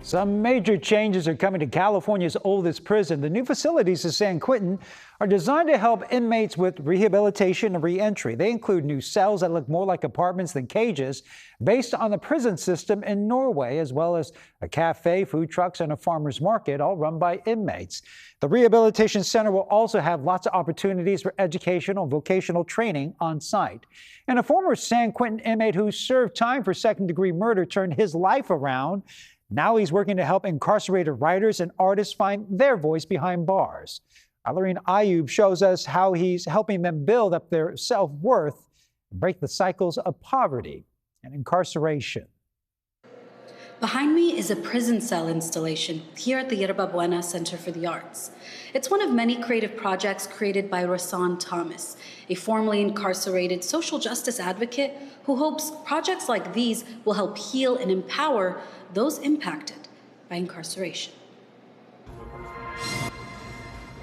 Some major changes are coming to California's oldest prison. The new facilities at San Quentin are designed to help inmates with rehabilitation and reentry. They include new cells that look more like apartments than cages, based on the prison system in Norway, as well as a cafe, food trucks, and a farmer's market, all run by inmates. The rehabilitation center will also have lots of opportunities for educational and vocational training on site. And a former San Quentin inmate who served time for second-degree murder turned his life around. Now he's working to help incarcerated writers and artists find their voice behind bars. Alarine Ayub shows us how he's helping them build up their self-worth and break the cycles of poverty and incarceration. Behind me is a prison cell installation here at the Yerba Buena Center for the Arts. It's one of many creative projects created by Rasan Thomas, a formerly incarcerated social justice advocate who hopes projects like these will help heal and empower those impacted by incarceration.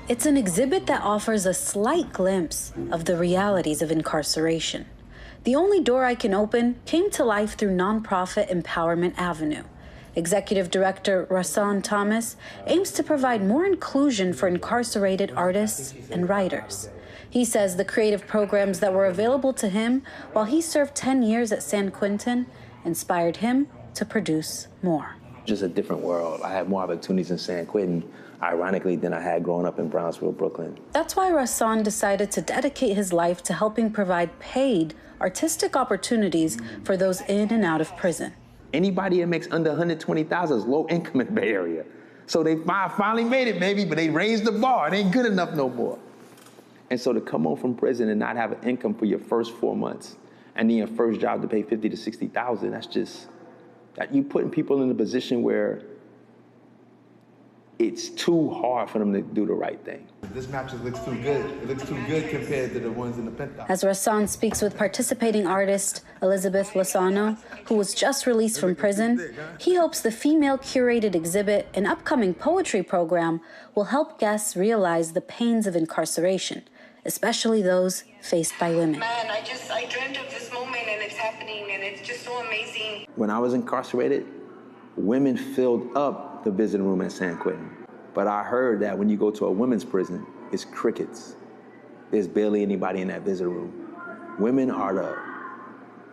It's an exhibit that offers a slight glimpse of the realities of incarceration. The only door I can open came to life through nonprofit Empowerment Avenue. Executive Director Rasan Thomas aims to provide more inclusion for incarcerated artists and writers. He says the creative programs that were available to him while he served 10 years at San Quentin inspired him to produce more. Just a different world. I had more opportunities in San Quentin, ironically, than I had growing up in Brownsville, Brooklyn. That's why Rasan decided to dedicate his life to helping provide paid artistic opportunities for those in and out of prison. Anybody that makes under $120,000 is low income in the Bay Area. So they finally made it, maybe, but they raised the bar. It ain't good enough no more. And so to come home from prison and not have an income for your first 4 months, and then your first job to pay $50,000 to $60,000, that's just, that you putting people in a position where it's too hard for them to do the right thing. This mattress looks too good. It looks too good compared to the ones in the penthouse. As Rasan speaks with participating artist Elizabeth Lozano, who was just released from prison, he hopes the female curated exhibit and upcoming poetry program will help guests realize the pains of incarceration, especially those faced by women. Man, I dreamt of this moment and it's happening and it's just so amazing. When I was incarcerated, women filled up the visiting room at San Quentin. But I heard that when you go to a women's prison, it's crickets. There's barely anybody in that visiting room. Women are the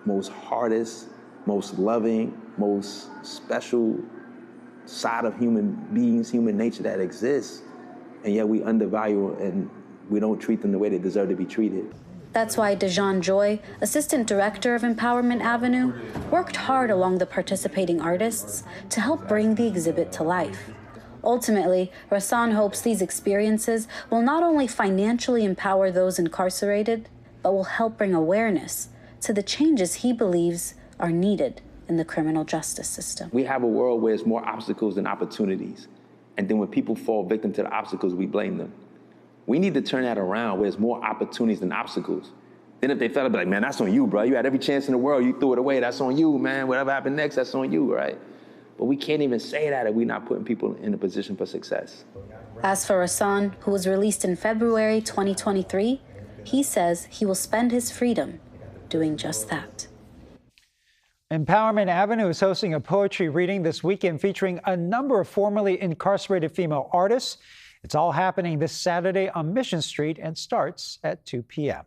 most hardest, most loving, most special side of human beings, human nature that exists. And yet we undervalue and we don't treat them the way they deserve to be treated. That's why Dejan Joy, Assistant Director of Empowerment Avenue, worked hard along the participating artists to help bring the exhibit to life. Ultimately, Rasan hopes these experiences will not only financially empower those incarcerated, but will help bring awareness to the changes he believes are needed in the criminal justice system. We have a world where there's more obstacles than opportunities. And then when people fall victim to the obstacles, we blame them. We need to turn that around where there's more opportunities than obstacles. Then if they fell, I'd be like, man, that's on you, bro. You had every chance in the world. You threw it away. That's on you, man. Whatever happened next, that's on you, right? But we can't even say that if we're not putting people in a position for success. As for Rasan, who was released in February 2023, he says he will spend his freedom doing just that. Empowerment Avenue is hosting a poetry reading this weekend featuring a number of formerly incarcerated female artists. It's all happening this Saturday on Mission Street and starts at 2 p.m.